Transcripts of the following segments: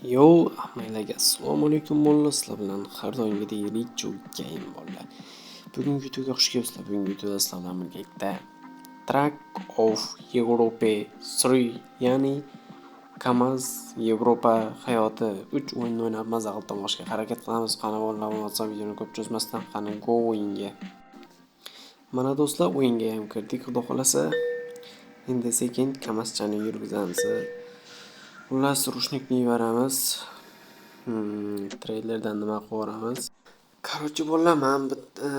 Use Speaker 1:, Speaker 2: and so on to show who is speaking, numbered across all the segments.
Speaker 1: Yo, mayliga assalomu alaykum bolalar, sizlar bilan har doimgidek Richo Game bolalar. Bugungi videoga xush kelibsizlar. Bugungi videoda sizlar bilan birgalikda Track of Europe 3, ya'ni Kamaz Yevropa hayoti 3 o'yinni o'ynab maza qilib tomoshaga harakat qilamiz. Qani bolalar, bo'lmasa videoni ko'p cho'zmasdan qani go o'yinga. Mana do'stlar, o'yinga ham kirdik, xudo xolasa. Endi sekin Kamazchani yurgizamiz. Xullas, rushnikni yuboramiz. Treylerdan nima qilamiz? Короче, bolalar, men bitta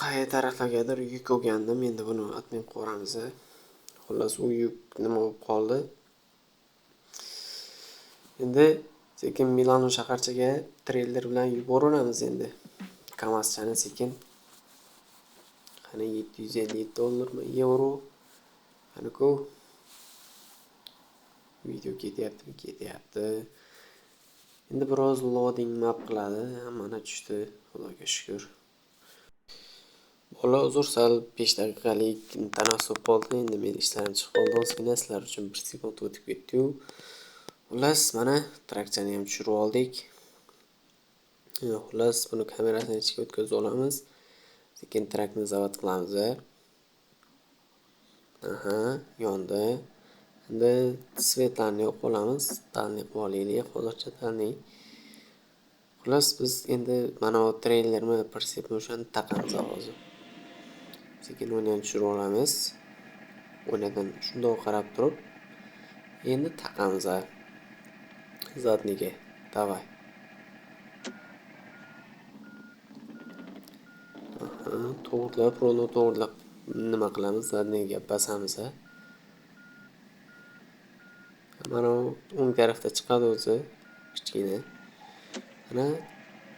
Speaker 1: qaysi taraflargadir yuk olgandim. Endi buni admin qilamiz. Xullas, u yuk nima bo'lib qoldi? Endi sekin Milano shaharchaga treyler bilan yuboraveramiz endi. Kamazchani sekin. Qani $750 yevro. Qani-ku. Video ketyapti. Endi biroz loading map qiladi. Mana tushdi, xudoga shukr. Bola uzr, sal 5 daqiqalik tanassub bo'ldi. Endi men ishlarim chiqib qoldi. Ozgina sizlar uchun 1 sekund o'tib ketdi-yu. Xullas, mana trakchani ham tushirib oldik. Xullas, buni kamerasini ichiga o'tkazib olamiz. Sekin trakni zavod qilamiz. Yondi. Endi svetlarni yo'q qilamiz. Dalni qilib olaylik, hozircha dalni. Xullas, biz endi mana bu treylerni persepni o'shani taqamiz hozir. Sekin uni ham tushirib olamiz. O'ynadan shundoq qarab turib, endi taqamiz. Zadniga. Davay. To'g'rilab, rolo to'g'rilab nima qilamiz? Zadniga bosamiz. Mana o'ng tarafda chiqadi o'zi, kichkina. Mana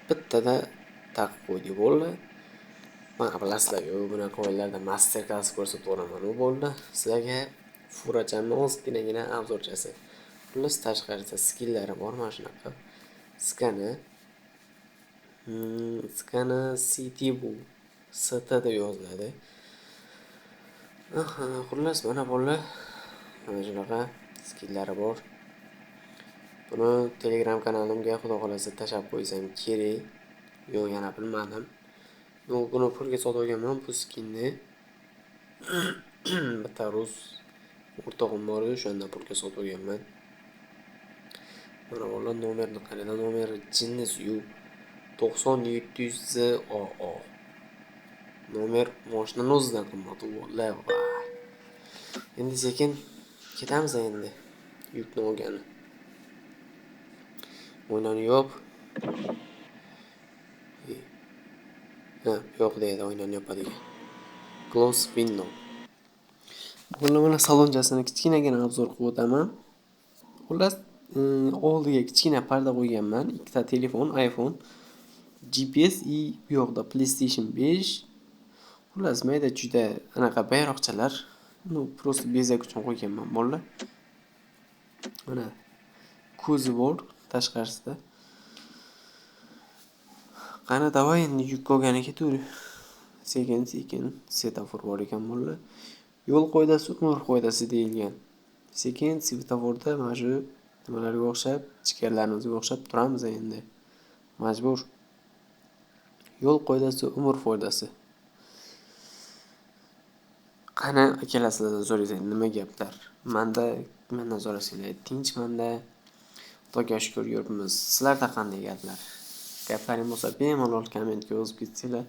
Speaker 1: bittada taqib qo'ydik bolalar. Mana bilasizlar-ku, bunaqa o'yinlarda master klass ko'rsatib o'raman u bolalar. Sizlarga furachamni ozginagina obzorchasi. Xullas, tashqarida skillari bor mana shunaqa. Skana City bu ST deb yoziladi. Xullas, mana bolalar, mana shunaqa skillari bor. Buni Telegram kanalimga xudo xolasa tashab qo'ysam kerak. Yo'q, yana bilmadim. Buni pulga sotib olganman bu skinni. Bitta rus o'rtog'im bor, o'shanda pulga sotib olganman. Mana bolalar, nomerni qarang, nomeri jinnis yu 9700AA. Nomer mashinani o'zidan qimmat bolalar. Endi sekin ketamiz endi. Yukni olgani. O'ynani yop. Yo'q deydi, o'ynani yopadigan. Close window. Buni mana salonchasini kichkinagina obzor qilib o'taman. Xullas, oldiga kichkina parda qo'yganman. Ikkita telefon, iPhone, GPS bu yoqda PlayStation 5. Xullas, mayda juda anaqa bayroqchalar. Просто bezak uchun qo'yganman bolalar. Mana ko'zi bor tashqarisida. Qani davay, endi yuk olganiga tur. Sekin svetofor bor ekan bolalar. Yo'l qoidasi umr qoidasi deyilgan. Sekin svetoforda mana shu nimalarga o'xshab, ichkarilarimizga o'xshab turamiz endi. Majbur. Yo'l qoidasi umr foydasi. Qani akalasizlardan so'raysiz, nima gaplar? Mendan so'rasanglar, tinchmanda. Xudoga shukr yuribmiz. Sizlarda qanday gaplar? Gaplaring bo'lsa, bemalol kommentga yozib ketsanglar,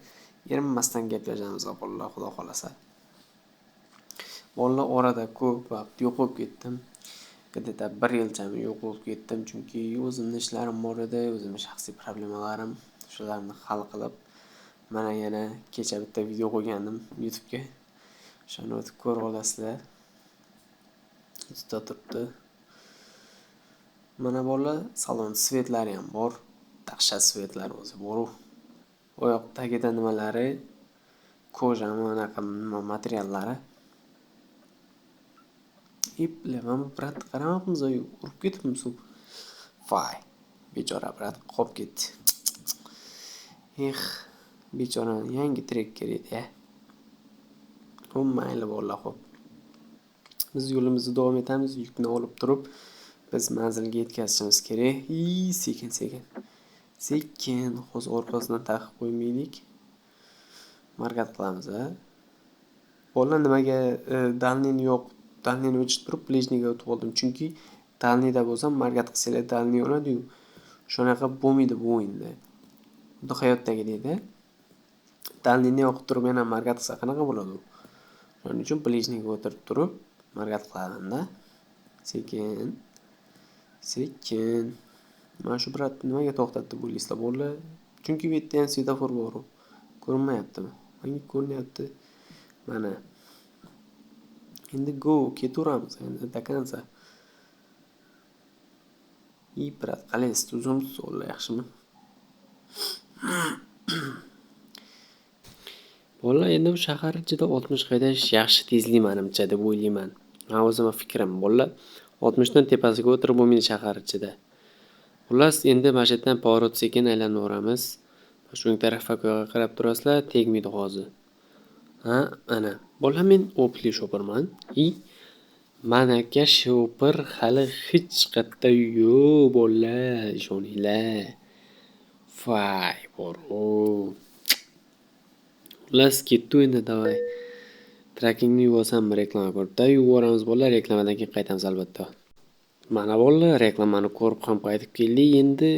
Speaker 1: erinmasdan gaplashamiz bolalar, xudo xolasa. Bolalar, orada ko'p vaqt yo'qolib ketdim. Где-то 1 yilchami yo'qolib ketdim, chunki o'zimning ishlarim bor edi, o'zimning shaxsiy problemalarim, shularni hal qilib, mana yana kecha bitta video qo'ygandim YouTube'ga. Shuni o'tib ko'rib olasizlar. Juda turibdi. Mana bolalar, salon svetlari ham bor. Dahshat svetlar o'zi bor. Oyoq tagida nimalari? Kojami, anaqa materiallari. Iplar, mana brat, qaramabmiz, urib ketibmiz u. Voy, bechora brat qolib ketdi. Bechora yangi trek kerak-da. Mayli bolalar, xo'p. Biz yo'limizni davom etamiz, yukni olib turib Biz manzilga yetkazishimiz kerak. Sekin sekin. Sekin, hozir orqasidan taqib qo'ymaylik. Markat qilamiz, a. Bolalar nimaga dalniyni yo'q, dalniyni o'chirib turib blижнийga o'tib oldim. Chunki dalniyda bo'lsam markat qilsanglar dalniy yonadi-yu. Shunaqa bo'lmaydi bu o'yinda. Xuddi hayotdagidek-da. Dalniyni yoqib turib yana markat qilsa qanaqa bo'ladi u? Shuning uchun blижнийga o'tirib turib markat qilaman-da. Sekin. Sekin. Mana shu brat nimaga to'xtatdi bu listda bolalar? Chunki bu yerda ham svetofor bor. Ko'rinmayaptimi? Menga ko'rinyapti. Mana. Endi go ketaveramiz endi до конца. Brat, qalaysiz? Tuzumsiz bolalar, yaxshimi? Bolalar, endi bu shahar ichida 60 haydash yaxshi tezlik menimcha deb o'ylayman. Men o'zimning fikrim bolalar. 60 dan tepasiga o'tirib bo'lmaydi shahar ichida. Xullas, endi mana shu yerdan pоворot sekin aylanaveramiz. Shu tarafga qarab turasizlar, tegmaydi hozir. Ha, ana. Bolalar, men Opel shoferman. Manaka shofer hali hech qayerda yo'q bolalar, ishoninglar. Voy, bor-ku. Xullas, ketdi endi, davay. Trackingni yuvasam reklama ko'ribdi. Yuvoramiz bolalar, reklamadan keyin qaytamiz albatta. Mana bolalar, reklamani ko'rib ham qaytib keldik. Endi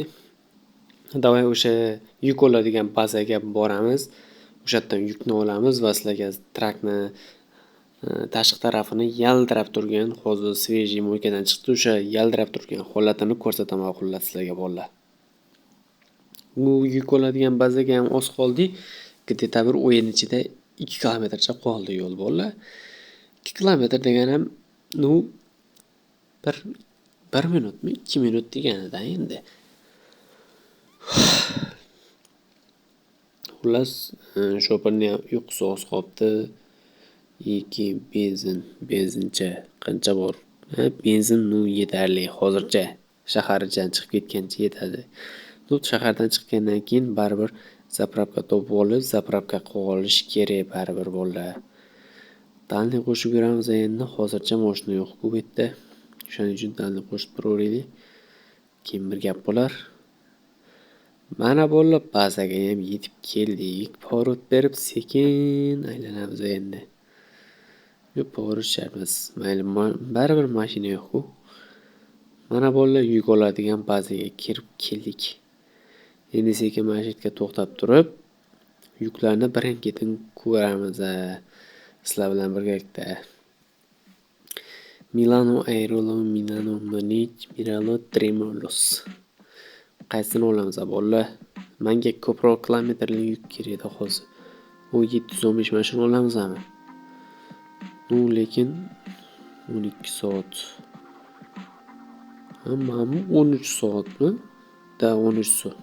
Speaker 1: davay o'sha yuk oladigan bazaga boramiz. O'sha yerdan yukni olamiz va sizlarga trakni tashqi tarafini yaltirab turgan, hozir svejiy mo'ykadan chiqdi, o'sha yaltirab turgan holatini ko'rsataman xullas sizlarga bolalar. Bu yuk oladigan bazaga ham oz qoldik. Где-то bir o'yin ichida 2 kilometrcha qoldi yo'l bolalar. 2 kilometr deganim, nu 1 minutmi, 2 minut deganida endi. Xullas, shoferni ham uyqusi oz qolibdi. Benzincha qancha bor? Benzin yetarli hozircha. Shahardan chiqib ketgancha yetadi. Shahardan chiqqandan keyin baribir zapravka topib olib, zapravka qilib olish kerak baribir bolalar. Dalniy qo'shib yuramiz endi, hozircha mashina yo'q-ku bu yerda. Shuning uchun dalniy qo'shib turaveraylik. Keyin bir gap bo'lar. Mana bolalar, bazaga ham yetib keldik. Pоворot berib sekin aylanamiz endi. Yo'q, pоворot shart emas. Mayli, baribir mashina yo'q-ku. Mana bolalar, yuk oladigan bazaga kirib keldik. Endi sekin mana shu yerga to'xtab turib, yuklarni birin-ketin ko'ramiz. Sizlar bilan birgalikda. Milano Airolo, Milano Munich, Milano Tremolos. Qaysini olamiz bolalar? Menga ko'proq kilometrli yuk kerak edi hozir. U 715 mashina olamizmi? Lekin 12 soat. Hammami 13 soatmi? Da 13 soat.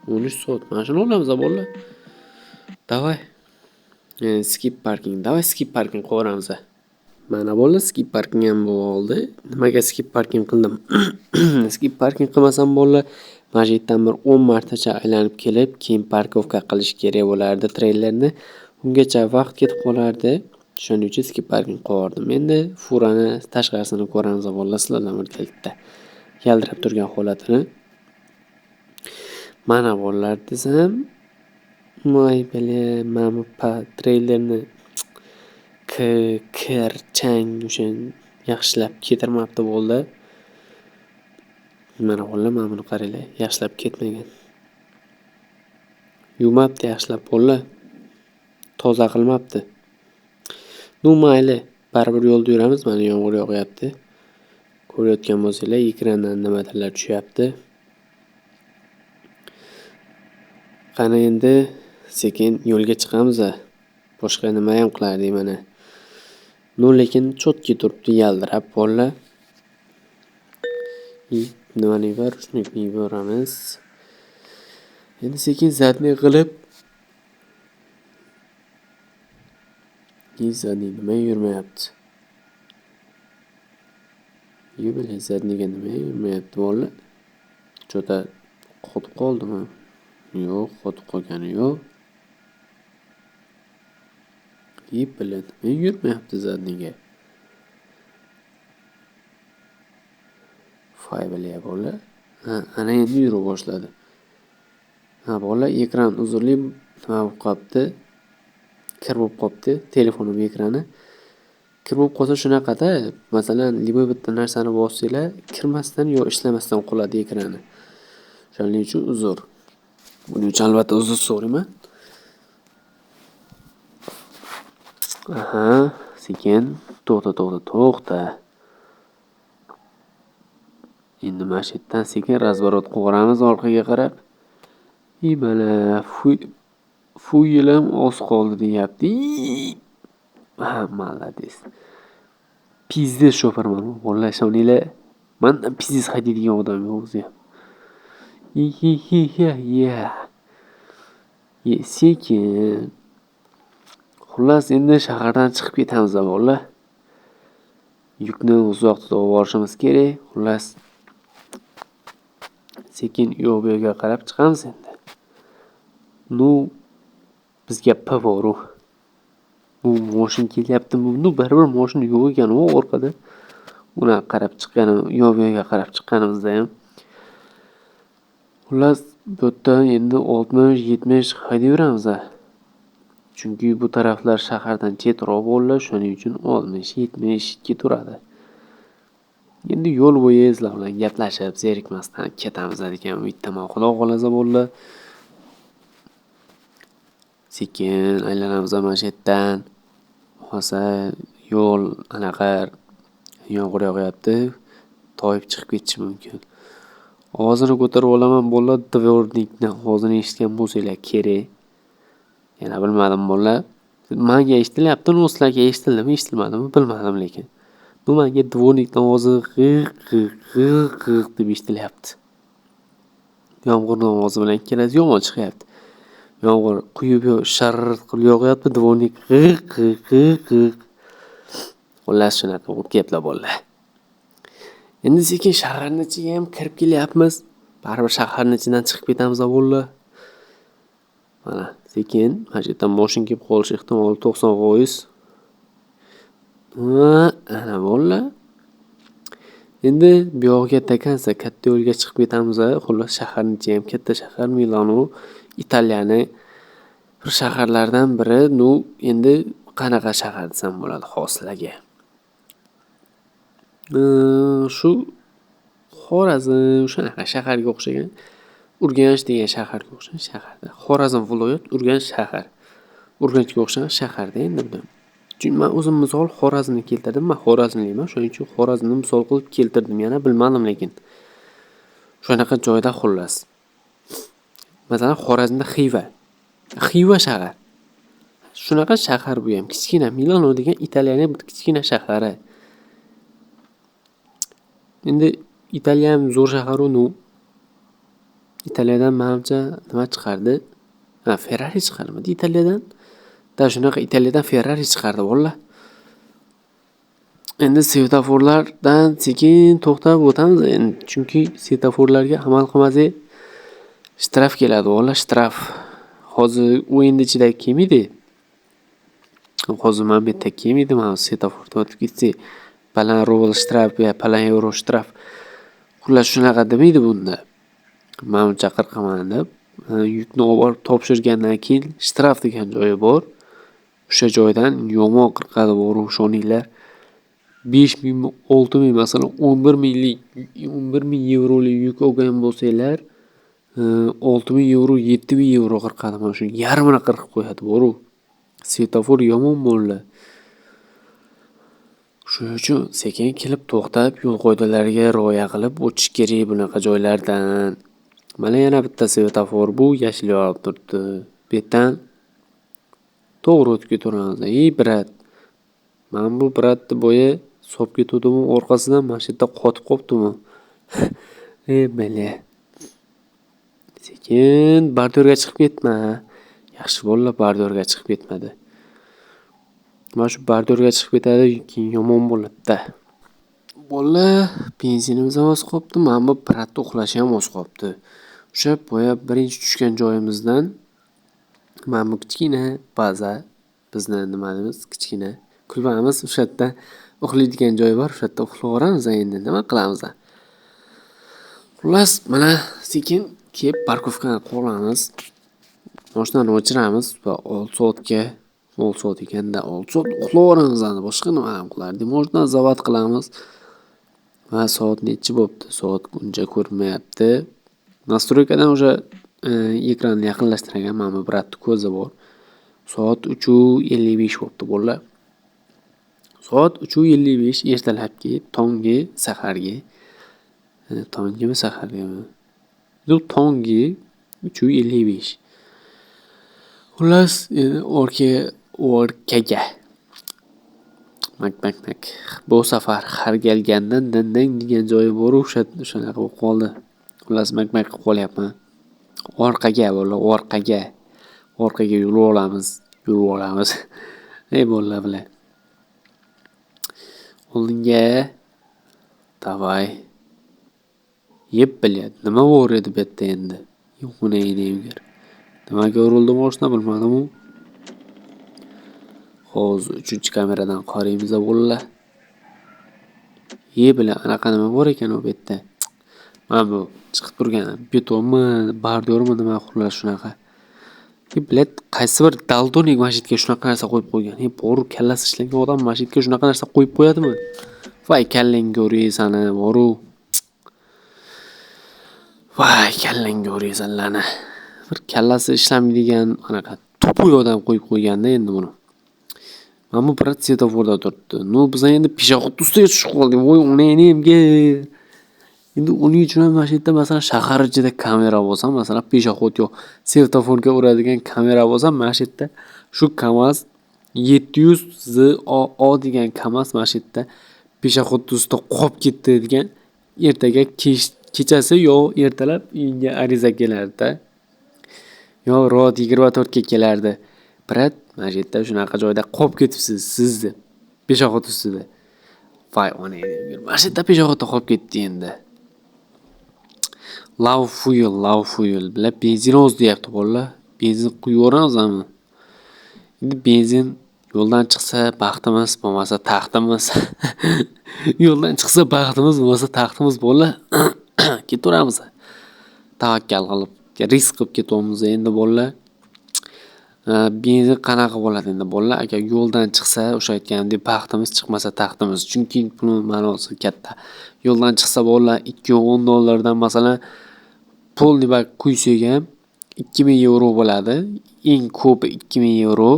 Speaker 1: 13 soat mashina olamiz bolalar. Davay. Skip parking. Davay skip parking qo'yamiz. Mana bolalar, skip parking ham bo'ldi. Nimaga skip parking qildim? Skip parking qilmasam bolalar, mana shu yerdan bir 10 martacha aylanib kelib, keyin parkovka qilish kerak bo'lardi treylerni. Ungacha vaqt ketib qolardi. Shuning uchun skip parking qo'yardim. Endi furani tashqarisini ko'ramiz bolalar, sizlardan birgalikda. Yaltirab turgan holatini. Mana bolalar desam, moy bele, mana treylerni kirchang o'sha yaxshilab ketirmabdi bo'ldi. Mana bolalar, mana buni qaranglar, yaxshilab ketmagan. Yumabdi yaxshilab bolalar. Toza qilmabdi. Mayli, baribir yo'lda yuramiz. Mana yomg'ir yog'yapti. Ko'rayotgan bo'lsanglar, ekrandan nimadirlar tushyapti. Qani endi sekin yo'lga chiqamiz. Boshqa nima ham qilardik mana. Lekin chotki turibdi yaldirab bolalar. Nimani var, shuni yuboramiz. Endi sekin zadniy qilib zadniy nima yurmayapti? Yubile zadniyga nima yurmayapti bolalar? Chota qotib qoldimi? Yo'q, qotib qolgani yo'q. Bilan nima yurmayapti zadniyga? voy bilaye bola. Ha, ana endi yura boshladi. Ha bola ekran uzunli nima bo'lib qolibdi? Kir bo'lib qolibdi telefonim ekrani. Kir bo'lib qolsa shunaqada, masalan, liboy bitta narsani bossanglar, kirmasdan yo ishlamasdan qoladi ekrani. Shuning uchun uzr. Buning uchun albatta uzr so'rayman. Aha, sekin to'xta. Endi mana shu yerdan sekin razvorot qilamiz orqaga qarab. Mana fuyilam oz qoldi deyapti. Ha, malades. Pizdes shoferman. Vallahi shoninglar. Mendan pizdes haydaydigan odam yo'q o'zi ham. Sekin. Xullas endi shahardan chiqib ketamiz avvalo. Yukni uzoqda olib borishimiz kerak. Xullas sekin yo'l-yo'lga qarab chiqamiz endi. Bizga P boru. Bu mashina kelyaptimi? Baribir mashina yo'q ekan-ku orqada. Uni qarab chiqqanim, yo'l-yo'lga qarab chiqqanimizda ham. Xullas bu yerdan endi 60-70 haydayveramiz. Chunki bu taraflar shahardan chetroq bo'ladi, shuning uchun 60-70 ketaveradi. Endi yo'l bo'yi sizlar bilan gaplashib, zerikmasdan ketamiz degan umiddaman. Xudo xolasa bo'ldi. Sekin aylanamiz mana shu yerdan. Xo'sa, yo'l anaqa yomg'ir yog'yapti. Toyib chiqib ketishi mumkin. Ovozini ko'tarib olaman bo'la, dvornikni ovozini eshitgan bo'lsanglar kerak. Yana bilmadim bo'la. Menga eshitilyapti, sizlarga eshitildi-mi, eshitilmadimi bilmadim lekin. Bu menga dvornikning ovozi g'ig deb eshitilyapti. Yomg'irning ovozi bilan ikkalasi yomon chiqyapti. Yomg'ir quyib sharr qilib yog'yapti, dvornik g'ig. Xullas shunaqa gaplar bo'ldi. Endi sekin shaharning ichiga ham kirib kelyapmiz. Baribir shaharning ichidan chiqib ketamiz avvalo. Mana sekin mana shu yerdan mashina kelib qolish ehtimoli 90%. Ana bo'la. Endi bu yoqqa katta yo'lga chiqib ketamiz. Xullas shaharning ichi ham katta shahar, Milano, Italiyaning bir shaharlardan biri. Endi qanaqa shahar desam bo'ladi xoslarga. Shu Xorazm shunaqa shaharga o'xshagan. Urganch degan shaharga o'xshagan shaharda. Xorazm viloyat, Urganch shahar. Urganchga o'xshagan shaharda endi bu. Chunki men o'zim misol Xorazmni keltirdim. Men Xorazmliman, shuning uchun Xorazmni misol qilib keltirdim. Yana bilmadim lekin. Shunaqa joyda xullas. Masalan, Xorazmda Xiva shahar. Shunaqa shahar bu ham. Kichkina Milano degan Italiyaning bir kichkina shahari. Endi Italiya ham zo'r shahar u. Italiyadan menimcha nima chiqardi? Ferrari chiqarmadi Italiyadan. Shunaqa Italiyadan Ferrari chiqardi valla. Endi svetoforlardan sekin to'xtab o'tamiz endi. Chunki svetoforlarga amal qilmasak shtraf keladi valla, shtraf. Hozir o'yin ichida kelmaydi. Hozir men bu yerda kelmaydi, men svetoforda o'tib ketsak, palan rubl shtraf yo palan euro shtraf. Xullas shunaqa demaydi bunda. Men uncha qirqaman deb yukni olib topshirgandan keyin shtraf degan joyi bor. O'sha joydan yomon qirqadi boru shoninglar. 5000, 6000 masalan 11000 yevrolik yuk olgan bo'lsanglar, 6000 yevro, 7000 yevro qirqadi. Mana shu yarmini qirqib qo'yadi boru. Svetofor yomon bo'ldi. Shuning uchun sekin kelib to'xtab, yo'l qoidalariga rioya qilib o'tish kerak bunaqa joylardan. Mana yana bitta svetofor bu yashil yorib turibdi. Bu yerdan to'g'ri o'tib ketaveramiz. Brat. Men bu bratni bo'yi sop ketuvdim, orqasidan mana shu yerda qotib qolibdimi? Bele. Sekin bardorga chiqib ketma. Yaxshi bolalar bardorga chiqib ketmadi. Mana shu bardorga chiqib ketadi, keyin yomon bo'ladi-da. Bolalar, benzinimiz ham oz qolibdi, men bu bratni uxlashi ham oz qolibdi. O'sha boya birinchi tushgan joyimizdan mana bu kichkina baza, bizni nima deymiz, kichkina kulbamiz, o'sha yerda uxlaydigan joy bor, o'sha yerda uxlayveramiz endi, nima qilamiz? Xullas, mana sekin kelib parkovkani qolamiz. Mashinani o'chiramiz va 6 soatga 6 soat ekanda 6 soat uxlayveramiz, boshqa nima ham qilardik. Mashinani zavod qilamiz. Va soat nechi bo'pti? Soat uncha ko'rinmayapti. Настройкаdan o'sha ekranni yaqinlashtirgan, mana bu bratni ko'zi bor. Soat 3:55 bo'pti bolalar. Soat 3:55 ertalabki, tongi, sahargi. Tongimi, sahargimi? Yo'q, tongi 3:55. Xullas, o'rkaga. Mak. Bu safar har kelgandan dandang degan joyi bor, o'shanaqa bo'lib qoldi. Xullas, mak qilib qolyapman. Orqaga bo'la, orqaga. Orqaga yurib olamiz. Ey bolalar bilan. Oldinga. Davay. Yeb bilyapti. Nima bor edi bu yerda endi? Yo'qunaydir. Nimaga urildi mashina bilmadim. Hozir 3-kameradan qaraymiz bolalar. Bilan anaqa nima bor ekan u yerda? Mana bu chiqib turgan betonmi, bordyormi nima xullas shunaqa. Bilet qaysi bir daltonik masjidga shunaqa narsa qo'yib qo'ygan. Boru kallasi ishlangan odam masjidga shunaqa narsa qo'yib qo'yadimi? Voy kallangga uraysan, boru. Voy kallangga uraysan lana. Bir kallasi ishlamaydigan anaqa to'poy odam qo'yib qo'yganda endi buni. Mana bu brat svetoforda turibdi. Biz endi peshobod ustiga tushib qoldik. Voy unaynemga. Endi uning uchun ham masjidda masalan shahar ichida kamera bo'lsa, masalan peshobod yo'q, svetoforga uradigan kamera bo'lsa, masjidda shu KAMAZ 700ZOO degan KAMAZ masjidda peshobod ustida qolib ketdi degan ertaga kechasi yo ertalab uyga ariza kelardi. Yo roat 24 ga kelardi. Brat, masjidda shunaqa joyda qolib ketibsiz siz deb. Peshobod ustida. Voy onang, masjidda peshobodda qolib ketdi endi. Love fuel bilan benzin oz deyapti bolalar. Benzin quyvoramiz-mi? Endi benzin yo'ldan chiqsa baxtimiz, bo'lmasa taxtimiz. Yo'ldan chiqsa baxtimiz, bo'lmasa taxtimiz bolalar. Ketaveramiz. Tavakkal qilib, risk qilib ketyapmiz endi bolalar. Benzin qanaqa bo'ladi endi bolalar? Agar yo'ldan chiqsa, o'sha aytganimdek baxtimiz, chiqmasa taxtimiz. Chunki buni ma'nosi katta. Yo'ldan chiqsa bolalar $210 dan masalan polni bak quysak ham 2000 euro bo'ladi. Eng ko'pi 2000 euro.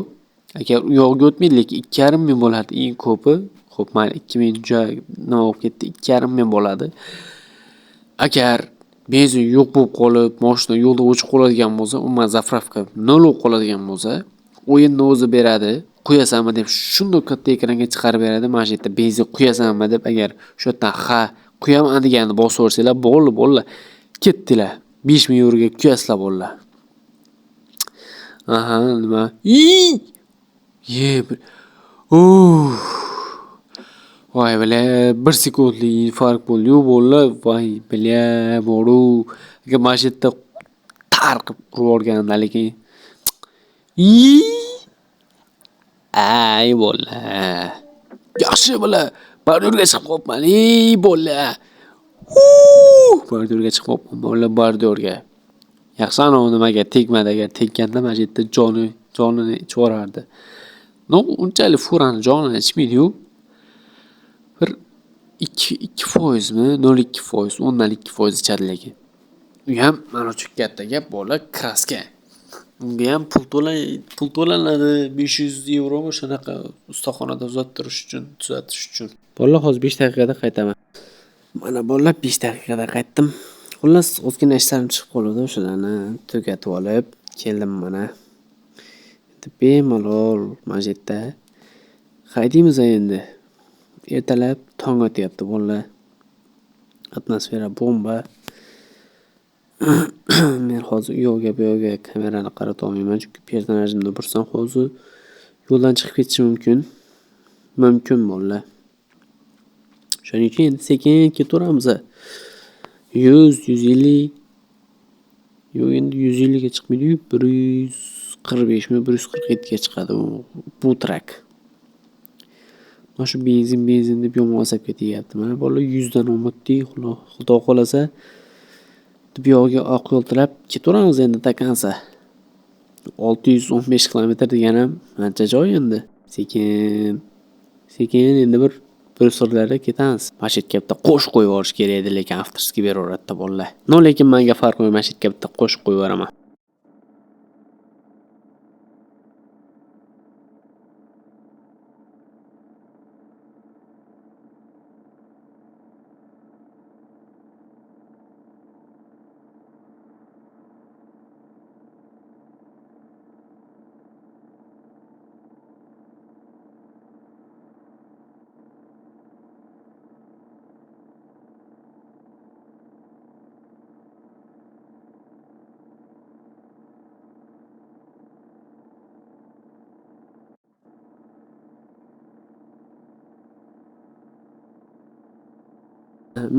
Speaker 1: Agar u yo'qga o'tmaydi, lekin 2500 bo'ladi eng ko'pi. Xo'p, mana 2000 joy nima bo'lib ketdi? 2500 bo'ladi. Agar benzin yo'q bo'lib qolib, mashina yo'lda o'chib qoladigan bo'lsa, umuman zapravka 0 bo'lib qoladigan bo'lsa, o'yinni o'zi beradi. Quyasanmi deb shunday katta ekranga chiqarib beradi. Mana shu yerda benzin quyasanmi deb, agar shu yerdan ha, quyaman deganni bosib o'rsanglar, bo'ldi. Ketdilar. 5000 euroga quyasizlar bolalar. Aha, nima? Voy bile 1 sekundlik farq bo'ldi bolalar. Voy bile boru. Agar masjidda tarqib urib o'rganda lekin. Ay bolalar. Yaxshi bolalar. Bordyorga chiqib qolibman. Bolalar. Bordyorga chiqib qolibman bolalar, bordyorga. Yaxshi nimaga tegmadi, agar tegganda masjidda jonini ichvorardi. Unchalik furani jonini ichmaydi-yu. Bir 2%mi? 0.2%, 10.2% ichadi lekin. U ham mana shu katta gap bolalar, kraska. Unga ham pul to'lanadi, 500 euromi shunaqa ustaxonada tuzatish uchun. Bolalar, hozir 5 daqiqada qaytaman. Mana bolalar 5 daqiqada qaytdim. Xullas, ozgina ishlarim chiqib qoldi, o'shalarni tugatib olib keldim mana. Endi bemalol masjidda qaydimiz endi. Ertalab tong otyapti bolalar. Atmosfera bomba. Men hozir u yoqqa bu yoqqa kamerani qarata olmayman, chunki personajimni bursam hozir yo'ldan chiqib ketishi mumkin bolalar. Shuning uchun endi sekin ketaveramiz. 100-150. Yo'q, endi 150 ga chiqmaydi-yu, 145 mi, 147 ga chiqadi bu trak. Mana shu benzin deb yomon asabga tegyapti. Mana bolalar 100 dan umidli, xudo xolasa Bu yoqqa oq yo'l tilab ketaveramiz endi takansa. 615 kilometr degani ham ancha joy endi. Sekin endi bir surlarda ketamiz. Mashitga bitta qo'shib qo'yib yuborish kerak edi, lekin avtorskiy beraveradi bolalar. No, lekin menga farq yo'q, mashitga bitta qo'shib qo'yib yuboraman.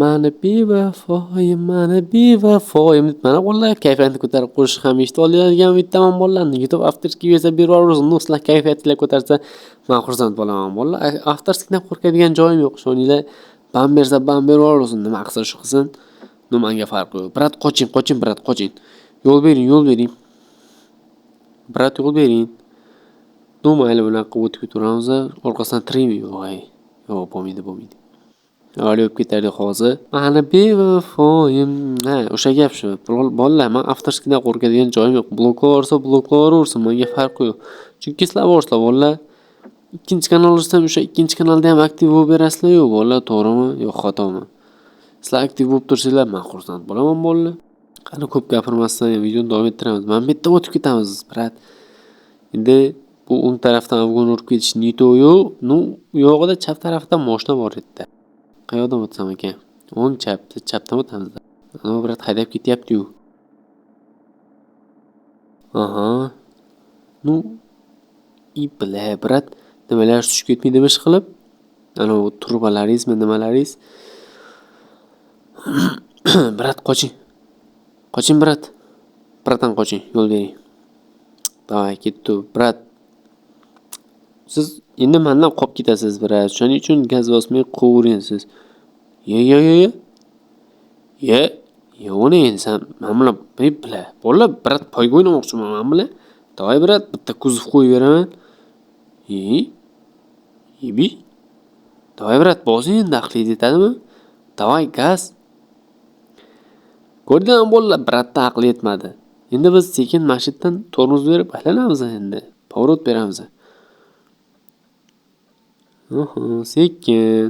Speaker 1: Mana bevafoyim deb mana bolalar kayfiyatni ko'tarib qo'shiq ham eshitib oladigan bittaman bolalarni YouTube avtorskiy bersa berib yuboramiz. Sizlar kayfiyatlar ko'tarsa men xursand bo'laman bolalar. Avtorskiydan qo'rqadigan joyim yo'q. Shoninglar bam bersa bam berib yuboramiz. Nima qilsa shu qilsin. Menga farqi yo'q. Brat qoching, brat qoching. Yo'l bering. Brat yo'l bering. Mayli bunaqa o'tib ketaveramiz. Orqasidan tiraymi? Yo'q, bo'lmaydi. Olib ketardik hozir. Mana bevafoyim. O'sha gap shu. Bolalar, men avtorskiydan qo'rqadigan joyim yo'q. Bloklaversin, menga farqi yo'q. Chunki sizlar borsizlar bolalar. Ikkinchi kanal olsam, o'sha ikkinchi kanalda ham aktiv bo'lib berasizlar-ku bolalar, to'g'rimi? Yo'q, xatomi? Sizlar aktiv bo'lib tursanglar, men xursand bo'laman bolalar. Qani ko'p gapirmasdan videoni davom ettiramiz. Men bu yerdan o'tib ketamiz, brat. Endi bu o'ng tarafdan afg'on urib ketish nito yo'q. Yo'g'ida chap tarafdan mashina bor edi. Qayoqdan o'tsam ekan? O'ng chapdan o'tamiz. Ana brat haydab ketyapti-yu. Aha. Brat, nimalar tushib ketmaydimi ish qilib? Ana turbalaringizmi, nimalaringiz? Brat, qoching. Qoching, brat. Bratdan qoching, yo'l bering. Davay, ketdi, brat. Siz endi mendan qolib ketasiz, brat. Shuning uchun gaz bosmay qovurasiz siz. Yo'g'ini endi sen men bilan bila. Bolalar, brat, poyga o'ynamoqchiman men bilan. Davay, brat, bitta kuzov qo'yib beraman. Davay, brat, bosing endi aqli yetadimi? Davay, gaz. Ko'rdingmi bolalar, bratda aqli yetmadi. Endi biz sekin mashitdan tormoz berib aylanamiz endi. Pоворot beramiz. Sekin.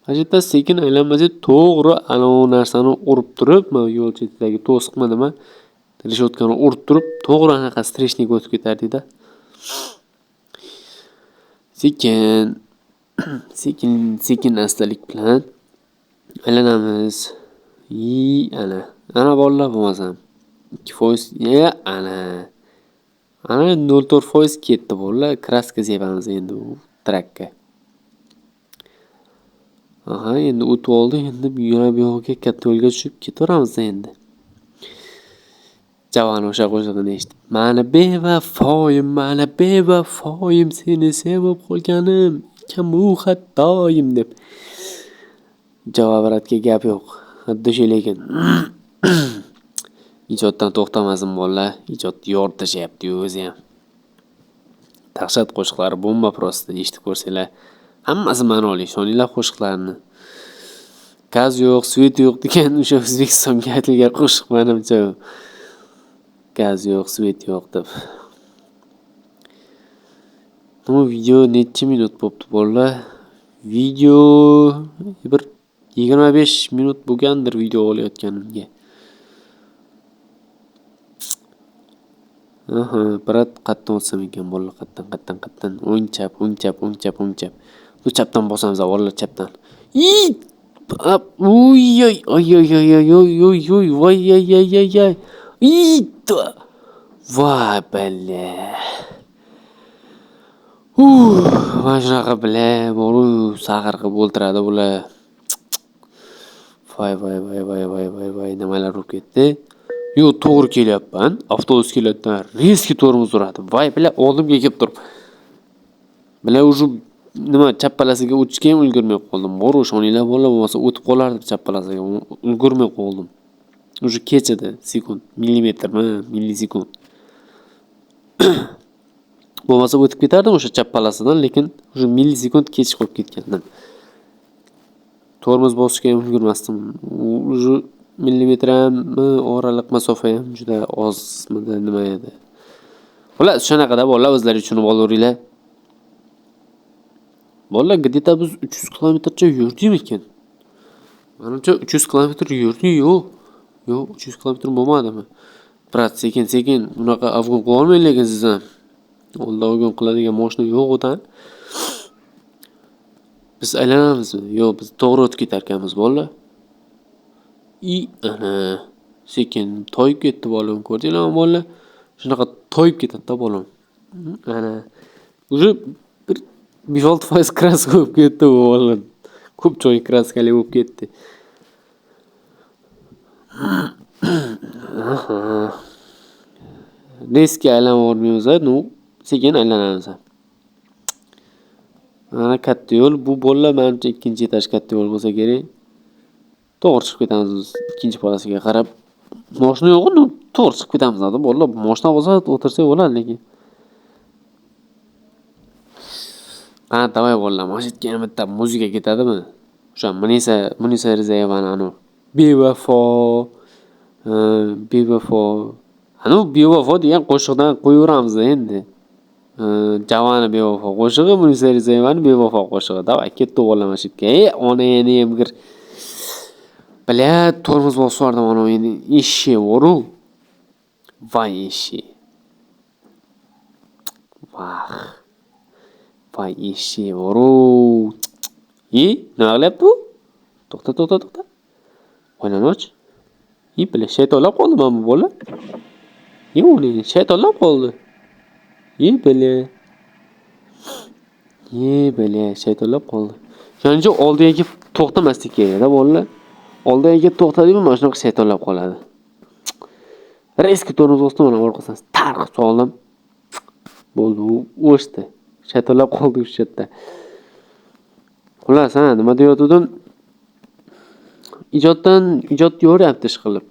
Speaker 1: Mashitdan sekin aylanmasa to'g'ri ana u narsani urib turib, men yo'l chetidagi to'siqmi nima? Reshotkani urib turib, to'g'ri anaqa streshniga o'tib ketardik-da. Sekin astalik bilan aylanamiz. Ana bolalar bo'lmasam. 2%, ana 0.4% ketdi bolalar. Kraska sepamiz endi u trakka. Endi o'tib oldi. Endi bu yo'lga katta yo'lga tushib ketaveramiz endi. Javan o'sha qo'shig'ini eshitib. Mana bevafoyim seni sevib qolganim. Kam u xatoyim deb. Javobratga gap yo'q. Xuddi lekin. Ijoddan to'xtamasin bolalar. Ijod yortashyapti o'zi ham. Dahshat qo'shiqlari bomba prosta eshitib ko'rsanglar. Hammasi ma'noli, shoninglar qo'shiqlarni. Gaz yo'q, svet yo'q degan o'sha O'zbekistonga aytilgan qo'shiq menimcha. Gaz yo'q, svet yo'q deb. Bu video necha minut bo'libdi bolalar? Video bir 25 minut bo'lgandir video olayotganimga. Brat qatdan o'tsam ekan bolalar, qatdan. O'ng chap. Bu chapdan bosamiz, bolalar chapdan. Voy balla. Mana shunaqa bile boru sag'ir qilib o'ltiradi bular. Voy, nimalar bo'lib ketdi? Yo'q, to'g'ri kelyapman. Avtobus kelayotgan reski tormoz uradi. Voy, bilan oldimga kelib turib. Bilan уже nima chappalasiga o'tishga ham ulgurmay qoldim. Boru shoninglar bolalar bo'lmasa o'tib qolardi chappalasiga. Ulgurmay qoldim. Уже kechadi sekund, millimetrmi, millisekund. Bo'lmasa o'tib ketardim o'sha chap palasidan, lekin уже millisekund kech qolib ketgandim. Tormoz bosishga ham ulgurmasdim. Уже millimetrmi oraliq masofa ham juda ozmidi nima edi. Xullas shunaqada bolalar o'zlari tushunib olaveringlar. Bolalar где-то biz 300 kilometrcha yurdikmikin. Menimcha 300 kilometr yurdik yo'q. Yo'q, 300 kilometr bo'lmadimi? Brat, sekin unaqa afg'on qila olmang lekin siz ham. Oldin afg'on qiladigan mashina yo'q o'tan. Biz aylanamizmi? Yo'q, biz to'g'ri o'tib ketar ekanmiz bolalar. Ana sekin toyib ketdi bolam, ko'rdinglarmi bolalar? Shunaqa toyib ketadi-da bolam. Ana уже bir 5-6% kraska bo'lib ketdi bu bolalar. Ko'p joy kraskali bo'lib ketdi. Riskga aylanib no sekin aylanamiz. Mana katta yo'l, bu bolalar menimcha ikkinchi etaj katta yo'l bo'lsa kerak. To'g'ri chiqib ketamiz biz ikkinchi polosiga qarab. Mashina yo'q, to'g'ri chiqib ketamiz da bolalar. Mashina bo'lsa o'tirsak bo'ladi lekin. Qani davay bolalar, mana shu yerga ham bitta muzika ketadimi? O'sha Munisa Rizayevani anu Bevafo Bevafo. Anu Bevafo degan qo'shiqdan qo'yaveramiz endi. Javani Bevafo qo'shig'i, Munisa Rizayevani Bevafo qo'shig'i. Davay ketdi bolalar mana shu yerga. Onani ham bir Блядь, tormoz bosib yubordim ana endi eshik boru. Voy eshik. Voy eshik boru. Nima qilyapti bu? To'xta. Qo'ynani och. Bile shaytonlab qoldi mana bu bola. Uni shaytonlab qoldi. Bile shaytonlab qoldi. Shuning uchun oldiga kelib to'xtamaslik kerak-da bolalar. Oldiga kelib to'xtadimi, mana shunaqa shaytonlab qoladi. Reski tormoz bosdim, mana orqasidan tarqib soldim. Bo'ldi, u o'shdi. Shaytonlab qoldi o'sha yerda. Xullas, nima deyotgandim? Ijod yo'ryapti ish qilib.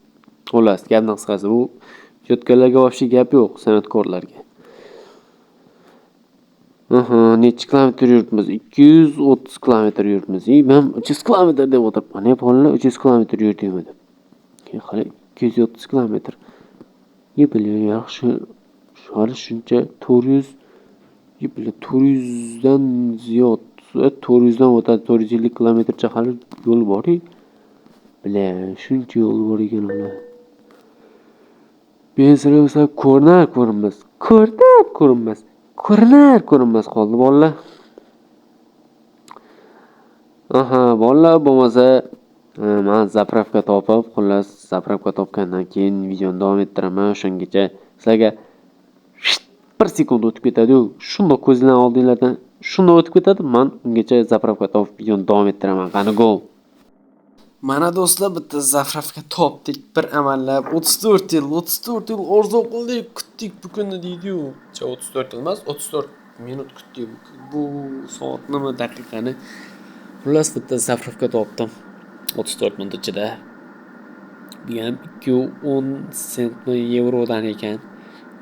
Speaker 1: Xullas, gapning qisqasi bu ijodkorlarga вообще gap yo'q, san'atkorlarga. Necha kilometr yuribmiz? 230 kilometr yuribmiz. Men 300 kilometr deb o'tiribman. Ne bolalar 300 kilometr yurdikmi deb. Keyin 230 kilometr. Yaxshi. Hali shuncha 400 400 dan ziyod, 400 dan o'tadi, 450 kilometrcha hali yo'l bor-ku. Shuncha yo'l bor ekan ular. Benzin ko'rinmas qoldi bolalar. Bolalar bo'lmasa, men zapravka topib, xullas zapravka topgandan keyin videoni davom ettiraman. O'shangacha sizlarga 1 sekund o'tib ketadi-yu, shunday ko'zinglar oldinglardan shunday o'tib ketadi. Men ungacha zapravka topib videoni davom ettiraman. Qani go. Mana do'stlar, bitta zapravka topdik. Bir amallab 34 yil orzu qildik, kutdik bu kunni deydi-yu. 34 yil emas, 34 minut kutdik. Bu soat nima daqiqani. Xullas bitta zapravka topdim. 34 minut ichida. Bu ham 210 sentmi yevrodan ekan.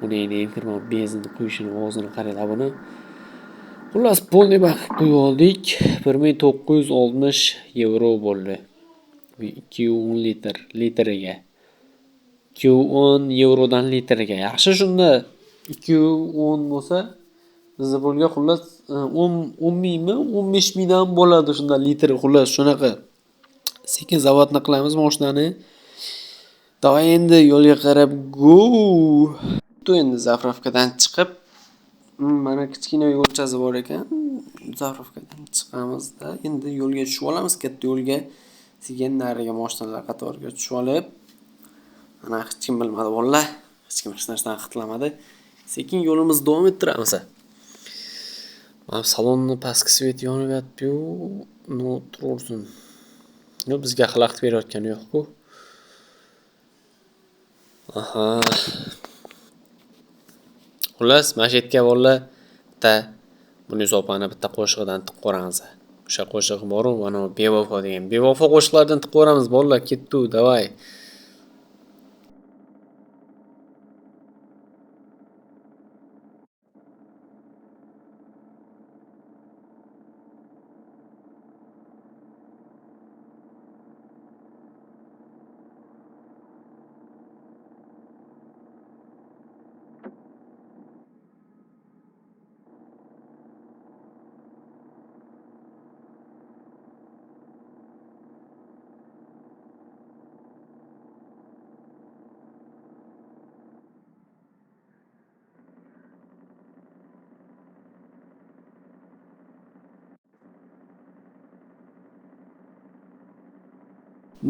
Speaker 1: Uni endi kirman benzinni quyishini o'zini qaranglar buni. Xullas polni vaqt qo'yib oldik. 1960 yevro bo'ldi. 210 litriga. 210 yevrodan litriga. Yaxshi shunda 210 bo'lsa bizda bo'lgan xullas 10 mingmi, 15 mingdan bo'ladi shunda litr xullas shunaqa. Sekin zavodni qilamiz mashinani. Davay endi yo'lga qarab go. Endi zapravkadan chiqib mana kichkina yo'lchasi bor ekan. Zapravkadan chiqamizda endi yo'lga tushib olamiz, katta yo'lga. Sekin nariga mashinalar qatoriga tushib olib, ana hech kim bilmadi bolalar. Hech kim hech narsani xitlamadi. Sekin yo'limizni davom ettiramiz. Mana salonni pastki svet yonib yotib-yu, tursin. Bizga xalaqit berayotgani yo'q-ku. Xullas, mana shu yerga bolalar bitta buni opani bitta qo'shig'idan tiqib ko'ramiz. O'sha qo'shiq bor-ku, mana Bevafo degan. Bevafo qo'shiqlaridan tiqib ko'ramiz bolalar, ketdi, davay.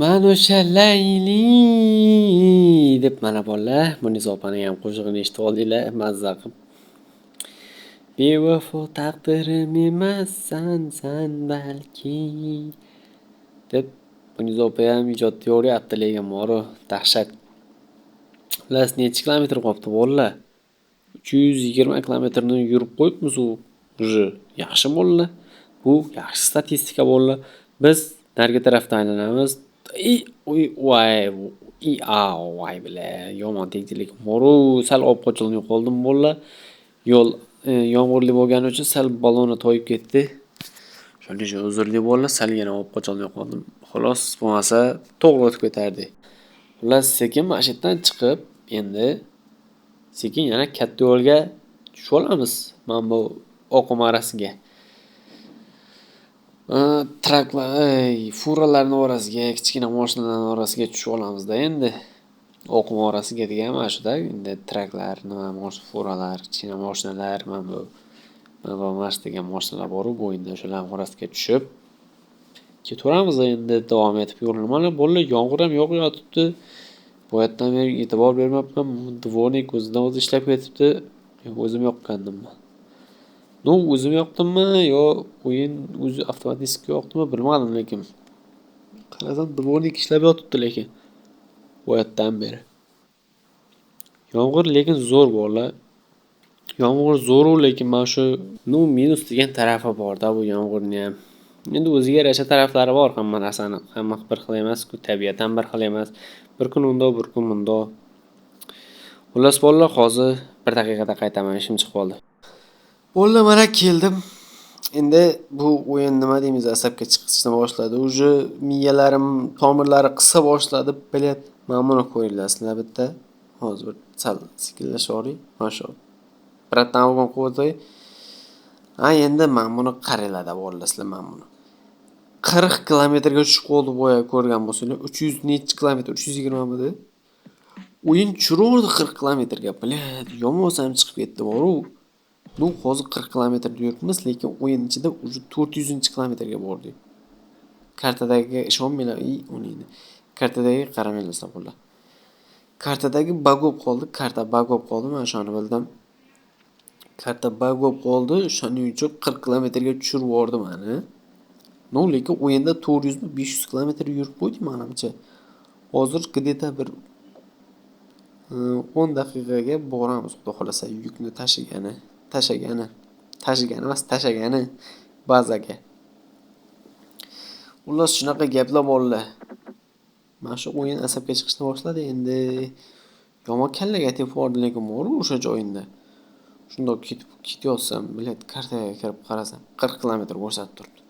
Speaker 1: Man o'sha Layli deb mana bolalar Muniza opaning ham qo'shig'ini eshitib oldinglar, mazza qilib. Bevafo taqdirim emassan san balki deb Muniza opa ham ijodda yo'ryapti, lekin moro dahshat. Xullas necha kilometr qolibdi bolalar? 320 kilometrni yurib qo'yibmiz u. Уже yaxshi bolalar. Bu yaxshi statistika bolalar. Biz narigi tarafdan aylanamiz. Voy bile yomon tegdilik. Moru sal olib qochilmay qoldim bolalar. Yo'l yomg'irli bo'lgani uchun sal baloni toyib ketdi. Shuning uchun uzrli bolalar, salgina olib qocholmay qoldim. Xolos, bo'lmasa to'g'ri o'tib ketardik. Xullas sekin mana shu yerdan chiqib, endi sekin yana katta yo'lga tushib olamiz. Mana bu oqim arasiga. Traklar, furalarning orasiga, kichkina mashinalarning orasiga tushib olamizda endi. Oqim orasiga degan mana shuda, endi traklar, nima, furalar, kichkina mashinalar, mana bu Mars degan mashinalar bor-ku, bo'yinda o'shalarning orasiga tushib ketaveramiz endi davom etib yo'lni. Mana bolalar yomg'ir ham yog'ib yotibdi. Bu yerdan beri e'tibor bermabman. Dvornik o'zidan o'zi ishlab ketibdi. O'zim yoqqandimmi? O'zim yoqdimmi yo o'yin o'zi avtomatik yoqdimi bilmadim, lekin qarasam dvornik ishlab yotibdi lekin bu yerdan beri. Yomg'ir lekin zo'r bolalar. Yomg'ir zo'ru, lekin mana shu minus degan tarafi bor-da bu yomg'irni ham. Endi o'ziga yarasha taraflari bor hamma narsani. Hamma bir xil emas-ku, tabiat ham bir xil emas. Bir kun undoq, bir kun bundoq. Xullas bolalar, hozir bir daqiqada qaytaman, ishim chiqib qoldi. Bolalar, mana keldim. Endi bu o'yin nima deymiz, asabga chiqishni boshladi. Uje miyalarim, tomirlari qisa boshladi. Bilet, mana buni qo'yinglar sizlar bitta. Hozir bir sal sekinlashib oling. Mashaalloh. Biratdan olgan quvvatay. Endi men buni qaranglar bolalar, sizlar men buni. 40 kilometrga tushib qoldi boya ko'rgan bo'lsanglar. 300 necha kilometr, 320 midi. O'yin tushiraverdi 40 kilometrga. Bilet, yomon sam chiqib ketdi boru. Hozir 40 kilometrda yuribmiz, lekin o'yin ichida уже 400-kilometrga bordik. Kartadagi ishonmanglar, uningni. Kartadagi qaramanglar sizlar. Kartadagi bug bo'lib qoldi, karta bug bo'lib qoldi, men shuni bildim. Karta bug bo'lib qoldi, shuning uchun 40 kilometrga tushirib yubordi meni. Lekin o'yinda 400 500 kilometr yurib qo'ydik menimcha. Hozir где-то bir 10 daqiqaga boramiz, xudo xolasa, yukni tashagani bazaga. Xullas shunaqa gaplar bolalar. Mana shu o'yin asabga chiqishni boshladi endi. Yomon kallaga tepib yubordi, lekin bor o'sha joyinda. Shundoq ketyotsam, bilet kartaga kirib qarasam 40 kilometr ko'rsatib turibdi.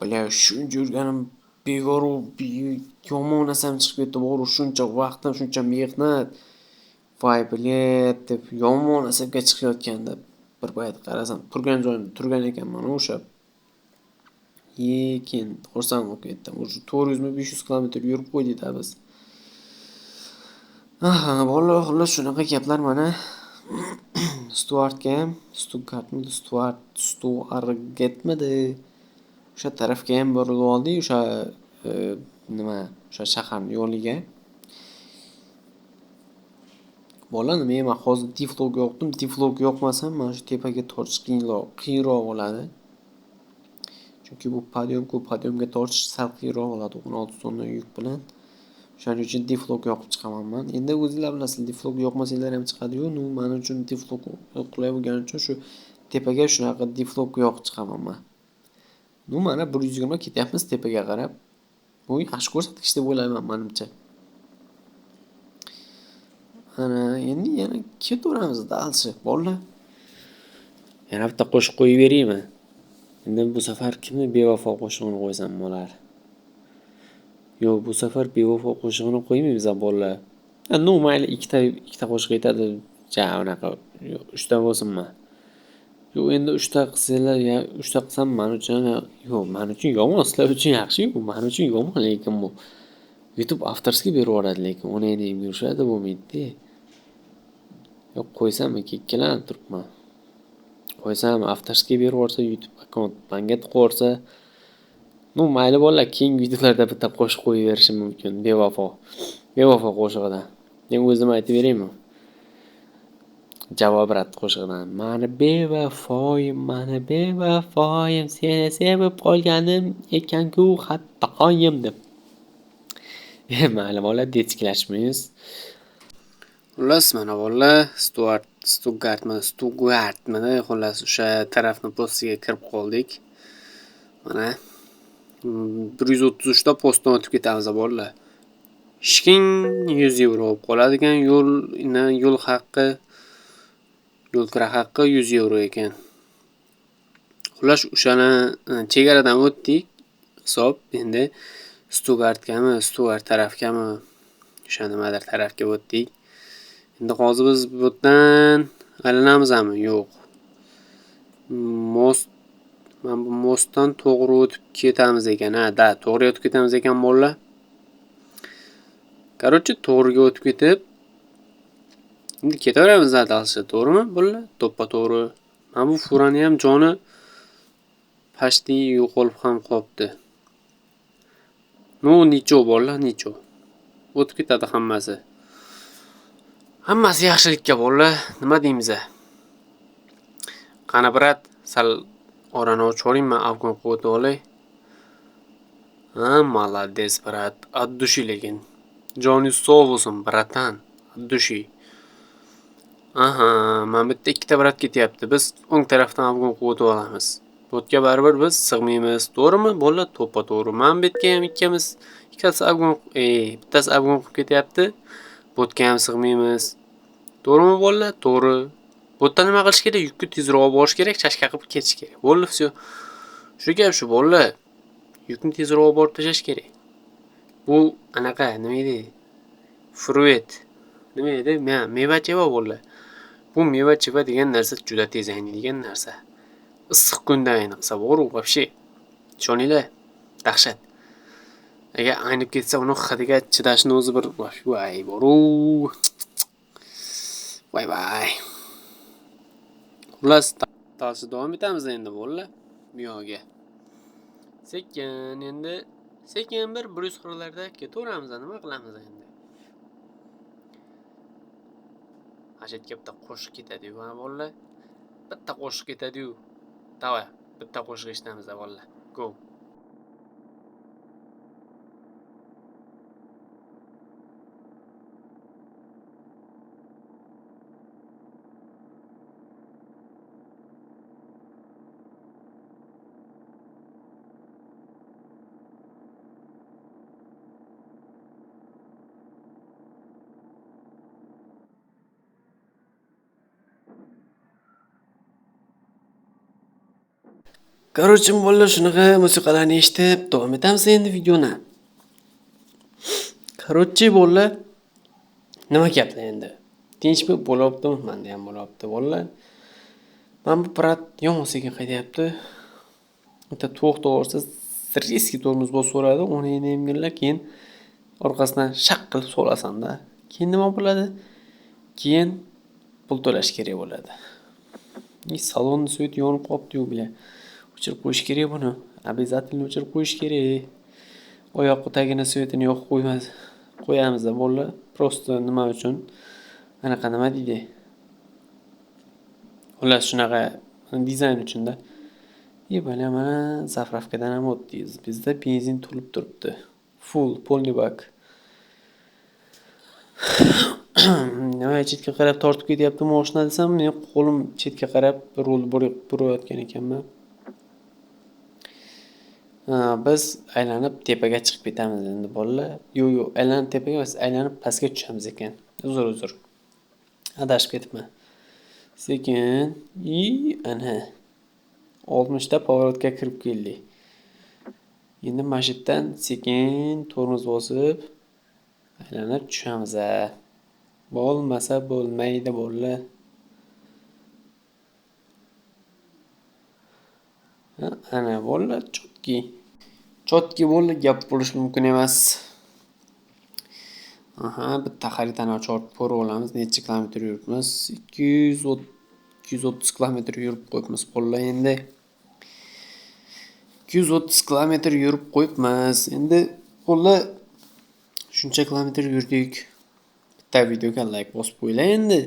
Speaker 1: Bilet shuncha yurganim begoru yomon narsam chiqib ketdi, bor shuncha vaqtim, shuncha mehnat. Voy bilet deb yomon asabga chiqayotganda bir payt qarasam, turgan joyimda turgan ekanman o'sha. Lekin xursand bo'lib ketdim. O'sha 400 500 kilometr yurib qo'ydik-da biz. Bolalar, xullas shunaqa gaplar mana. Stuttgartmidi. O'sha tarafga ham burilib oldik, o'sha o'sha shaharning yo'liga. Bolalar, men hozir tiflog yoqdim. Tiflog yoqmasam, mana shu tepaga tortish qiyinroq bo'ladi. Chunki bu podyomga tortish sal qiyinroq bo'ladi 16 tonna yuk bilan. Shuning uchun tiflog yoqib chiqaman men. Endi o'zingizlar bilasizlar, tiflog yoqmasanglar ham chiqadi-yu. Men uchun tiflog qulay bo'lgani uchun shu tepaga shunaqa tiflog yoqib chiqaman men. Mana 120 ketyapmiz tepaga qarab. Bu yaxshi ko'rsatkich deb o'ylayman menimcha. Endi yana ketaveramiz dalchi bolalar. Yana bitta qo'shiq qo'yib beraymi? Endi bu safar kimni bevafo qo'shig'ini qo'ysam bo'lar? Yo'q, bu safar bevafo qo'shig'ini qo'ymaymiz bolalar. Mayli, ikkita qo'shiq aytadi. Unaqa 3 ta bo'lsinmi? Yo'q, endi 3 ta qilsanglar, 3 ta qilsam men uchun men uchun yomon, sizlar uchun yaxshi-ku, men uchun yomon, lekin bu YouTube avtorskiy berib yuboradi, lekin uni endi yurishadi bo'lmaydi-da. Yo'q, qo'ysammi, ikkilanib turibman. Qo'ysam avtorskiy berib yuborsa, YouTube akkaunt menga tiqib yuborsa, Nu mayli bolalar, keyingi videolarda bitta qo'shiq qo'yib berishim mumkin. Bevafo. Bevafo qo'shig'idan. Men o'zim aytib beraymi? Javob rad qo'shig'idan. Mani bevafoyim, seni sevib qolganim ekan-ku hattoyim deb. Mayli bolalar, dechkilashmaymiz. Xullas, mana bolalar, Stuttgartmidi, xullas o'sha tarafni postiga kirib qoldik. Mana 133 ta postdan o'tib ketamiz bolalar. Ishking 100 euro bo'lib qoladigan yo'l haqqi, yo'l kira haqqi 100 euro ekan. Xullas, o'shani chegaradan o'tdik. Hisob endi Stuttgart tarafgami, o'sha nimadir tarafga o'tdik. Endi hozir biz bu yerdan aylanamizmi? Yo'q. Mana bu mostdan to'g'ri o'tib ketamiz ekan. To'g'ri o'tib ketamiz ekan bolalar. Короче, to'g'riga o'tib ketib, endi ketaveramiz dalsa, to'g'rimi bolalar? To'ppa-to'g'ri. Mana bu furani ham joni pashti yo'qolib ham qopti. Nicho bolalar, nicho. O'tib ketadi hammasi. Hammasi yaxshilikka bolalar, nima deymiz? Qani brat, sal orani ochib oling, men afg'on qilib olay. Молодец, brat. От души lekin. Joningiz sog' bo'lsin, bratan. От души. Mana bitta ikkita brat ketyapti. Biz o'ng tarafdan afg'on qilib olamiz. Bo'tga baribir biz sig'maymiz. To'g'rimi? Bolalar, to'ppa-to'g'ri. Mana bu yerga ham ikkamiz, ikkitasi afg'on, bittasi afg'on qilib ketyapti. Bo'tga ham sig'maymiz. To'g'rimi bolalar? To'g'ri. Bo'tda nima qilish kerak? Yukni tezroq borish kerak, chashka qilib ketish kerak. Bo'ldi, всё. Shu gap shu bolalar. Yukni tezroq borib tashlash kerak. Bu anaqa nima edi? Fruit. Nima edi? Meva-cheva bolalar. Bu meva-cheva degan narsa juda tez ayniydigan narsa. Issiq kunda ayniqsa bor u вообще. Tushuninglar? Dahshat. Agar aynib ketsa, uni hidiga chidashni o'zi bir voy bor-u. Voy. Xullas, tasni davom etamiz endi bolalar. Bu yoqqa. Sekin bir Brus xirlarda ketaveramiz, nima qilamiz endi? Ajatga bitta qo'shiq ketadi-yu, mana bolalar. Bitta qo'shiq ketadi-yu. Davay, bitta qo'shiq eshitamiz bolalar. Go. Короче, bolalar, shunaqa musiqalarni eshitib davom etamiz endi videoni. Короче, bolalar, nima gaplar endi? Tinchmi bo'lyaptimi? Menda ham bo'lyapti bolalar. Mana bu brat yomon sekin qaytyapti. Bitta to'xtaversa, резкий tormoz bosib so'radi, uni endi emganlar, keyin orqasidan shaq qilib so'lasanda, keyin nima bo'ladi? Keyin pul to'lash kerak bo'ladi. Salonni svet yonib qopti-yu, bile. O'chirib qo'yish kerak buni. Обязательно o'chirib qo'yish kerak. Oyoq tagini svetini yoqib qo'yamiz bolalar. Prosta nima uchun? Anaqa nima deydi? Xullas, shunaqa dizayn uchun-da. Mana zapravkadan ham o'tdik. Bizda benzin to'lib turibdi. Full, полный bak. Nima chetga qarab tortib ketyapti mashina desam, men qo'lim chetga qarab rul burayotgan ekanman. Biz aylanib tepaga chiqib ketamiz endi bolalar. Yo'q, aylanib tepaga emas, aylanib pastga tushamiz ekan. Uzr. Adashib ketibman. Sekin, ana 60 ta pоворotga kirib keldik. Endi mashitdan sekin tormoz bosib aylanib tushamiz. Bo'lmasa bo'lmaydi bolalar. Ana bolalar, chotki bolalar, gap bo'lish mumkin emas. Bitta xaritani ochib ko'rib olamiz. Necha kilometr yuribmiz? 230 kilometr yurib qo'yibmiz bolalar endi. 230 kilometr yurib qo'yibmiz. Endi qo'llar shuncha kilometr yurdik. Bitta videoga like bosib qo'yinglar endi.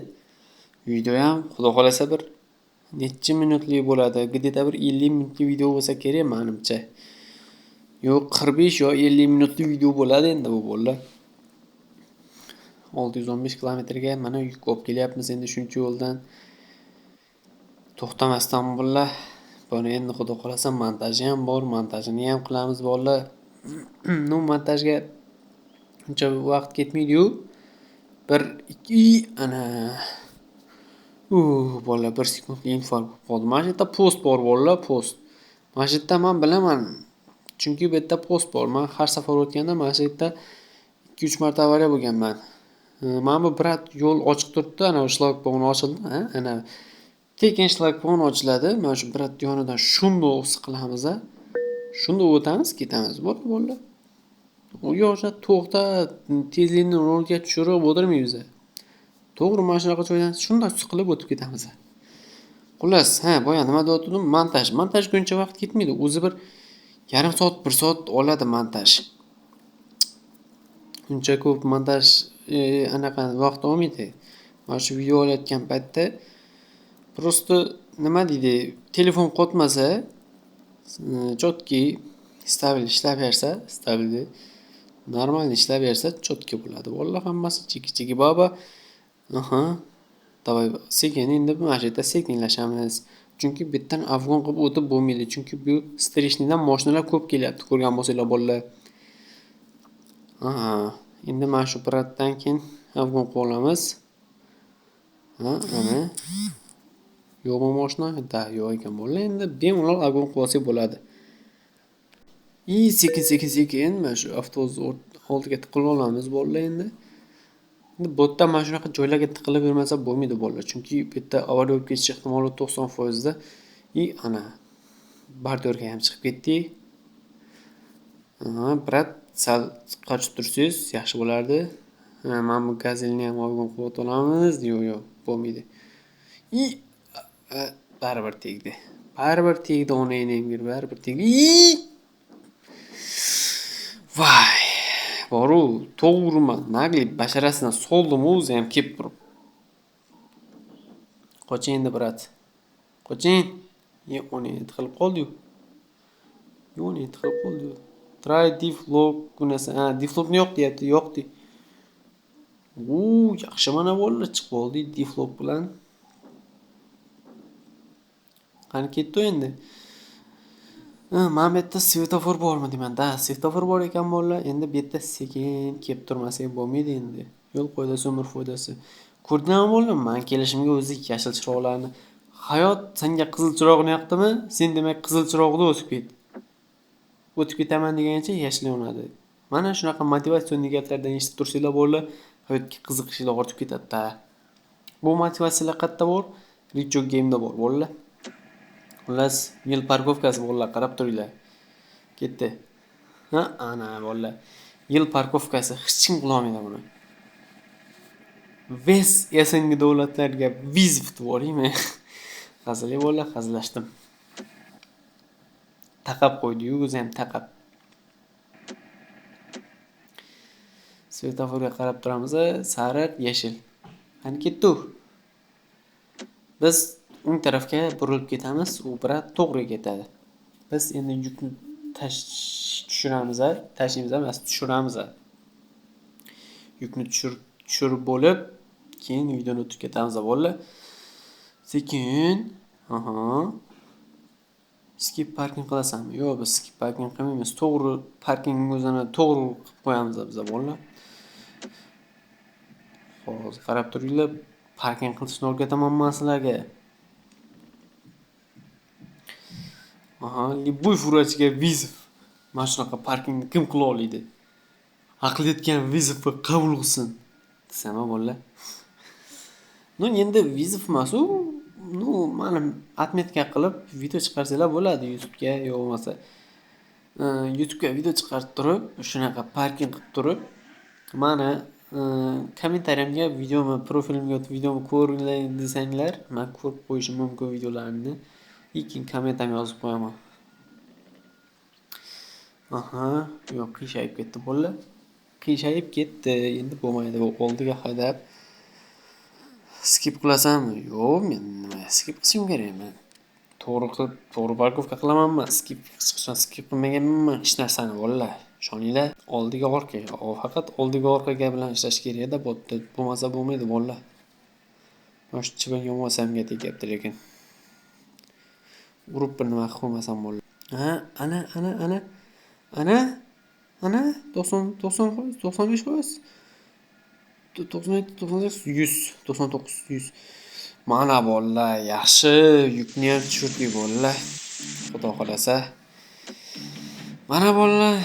Speaker 1: Video ham xudo xolasa bir necha minutli bo'ladi? Где-то bir 50 minutli video bo'lsa kerak menimcha. Yo'q, 45 yo 50 minutli video bo'ladi endi bu bolalar. 615 kilometrga mana yuk olib kelyapmiz endi shuncha yo'ldan. To'xtamasdan bolalar. Buni endi xudo xolasa montaji ham bor, montajini ham qilamiz bolalar. No montajga uncha vaqt ketmaydi-yu. Bir ikki ana bolalar 1 sekundlik infarkt qoldi. Mana shu yerda post bor bolalar, post. Mana shu yerda men bilaman. Chunki bu yerda post bor. Men har safar o'tganda mana shu yerda 2-3 marta avariya bo'lganman. Mana bu brat yo'l ochiq turibdi, ana shlagbaum ochildi, ana. Keyin shlagbaum ochiladi. Mana shu brat yonidan shundoq siqilamiz a. Shundoq o'tamiz, ketamiz bolalar. U yo'qsa to'xta, tezlikni nolga tushirib o'tirmaymiz. To'g'ri, mana shunaqa joydan shunday siqilib o'tib ketamiz. Xullas, boya nima deyotgandim? Montaj. Montajga uncha vaqt ketmaydi. O'zi bir yarim soat, 1 soat oladi montaj. Uncha ko'p montaj anaqa vaqt olmaydi. Mana shu video olayotgan paytda prosta nima deydi? Telefon qotmasa, chotki stabil ishlaversa, stabil normal ishlaversa chotki bo'ladi. Vallahi hammasi chiki-chiki baba. Davay sekin endi mana shu yerda sekinlashamiz. Chunki bu yerdan afg'on qilib o'tib bo'lmaydi. Chunki bu streshnidan mashinalar ko'p kelyapti, ko'rgan bo'lsanglar bolalar. Endi mana shu bratdan keyin afg'on qilib olamiz. Ana. Yo'qmi mashina? Da, yo'q ekan bolalar. Endi bemalol afg'on qilib olsak bo'ladi. Sekin mana shu avtobus oldiga tiqilib olamiz bolalar endi. Endi botda mana shunaqa joylarga tiqilib yurmasa bo'lmaydi bolalar. Chunki bu yerda avariya bo'lib ketish ehtimoli 90% da. Ana bardorga ham chiqib ketdik. Brat, sal qochib tursangiz yaxshi bo'lardi. Mana bu gazelni ham afg'on qilib olamiz. Yo'q, bo'lmaydi. Baribir tegdi. Onangga baribir tegdi. Voy, boru to'g'rimi? Nagli basharasidan soldim o'zi ham kelib turib. Qoching endi brat. Qoching. Onangga tiqilib qoldi-yu. Try deflop kunasi. Deflopni yo'q deyapti, yo'qdi. Yaxshi mana bolalar chiqib oldi deflop bilan. Qani ketdi endi. Mana bu yerda svetofor bormi deyman-da. Svetofor bor ekan bolalar. Endi bu yerda sekin kelib turmasak bo'lmaydi endi. Yo'l qoidasi, umr foydasi. Ko'rdingmi bolalar? Men kelishimga o'zi yashil chiroqlarni. Hayot senga qizil chiroqni yoqdimi? Sen demak qizil chiroqda o'tib ket. O'tib ketaman degancha yashil yonadi. Mana shunaqa motivatsion gaplardan eshitib tursanglar bolalar, hayotga qiziqishinglar ortib ketadi-da. Bu motivatsiyalar qayerda bor? Richo Game'da bor bolalar. Xullas, yil parkovkasi bolalar, qarab turinglar. Ketdi. Ana bolalar. Yil parkovkasi hech kim qila olmaydi buni. Ves yasangi davlatlarga vizit boraymi? Hazilli bolalar, hazillashdim. Taqab qo'ydi-yu, o'zi ham taqab. Svetoforga qarab turamiz, sariq, yashil. Qani ketdi. Biz o'ng tarafga burilib ketamiz, u brat to'g'riga ketadi. Biz endi yukni tushiramiz, tashlaymiz emas, tushiramiz. Yukni tushirib bo'lib, keyin videoni o'tib ketamiz bolalar. Sekin. Skip parking qilasanmi? Yo'q, biz skip parking qilmaymiz. To'g'ri parking o'zini to'g'ri qilib qo'yamiz biz bolalar. Hozir qarab turinglar, parking qilishni o'rgataman men sizlarga. Любой furachga vizov. Mana shunaqa parkingni kim qila oladi? Aql yetgan vizovni qabul qilsin. Desam bolalar. Endi vizov emas u. Mana atmetka qilib video chiqarsanglar bo'ladi YouTube'ga, yo'q bo'lmasa YouTube'ga video chiqarib turib, shunaqa parking qilib turib, mana kommentariyamga videomni profilimga videomni ko'ringlar desanglar, men ko'rib qo'yishim mumkin videolarimni. Keyin kommentam yozib qo'yaman. Aha, yo'q, qiyshayib ketdi bolalar. Qiyshayib ketdi. Endi bo'lmaydi. Bu oldiga haydab skip qilasanmi? Yo'q, men nima skip qilishim kerak men. To'g'ri qilib, to'g'ri parkovka qilamanmi? Skip qilmaganman hech narsani bolalar. Ishoninglar, oldiga orqaga, faqat oldiga orqaga bilan ishlash kerak-da, botda bo'lmasa bo'lmaydi bolalar. Yosh chiban yonbosamga tegyapti lekin. Urib bir nima qilib qo'ymasam bolalar. Ha, ana 95 foiz. 97, 98, 100, 99, 100. Mana bolalar, yaxshi yukni ham tushirdik bolalar. Xudo xolasa. Mana bolalar,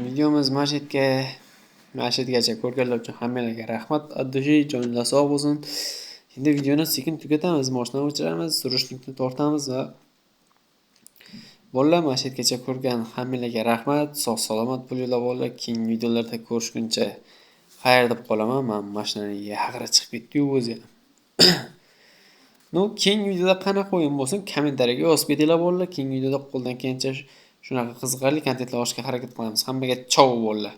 Speaker 1: videomiz mana shu yergacha ko'rganlar uchun hammanglarga rahmat. Addushi joningiz sog' bo'lsin. Endi videoni sekin tugatamiz, moshinani o'chiramiz, surishlikni tortamiz va bolalar mana shu yergacha ko'rgan hammanglarga rahmat. Sog' salomat bo'linglar bolalar. Keyingi videolarda ko'rishguncha xayr deb qolaman. Men mashinani yag'ri chiqib ketdi-yu o'zi. No, keyingi videoda qanaqa o'yin bo'lsin, kommentariyaga yozib ketinglar bolalar. Keyingi videoda qo'ldan kelgancha shunaqa qiziqarli kontentlar olishga harakat qilamiz. Hammaga chao bolalar.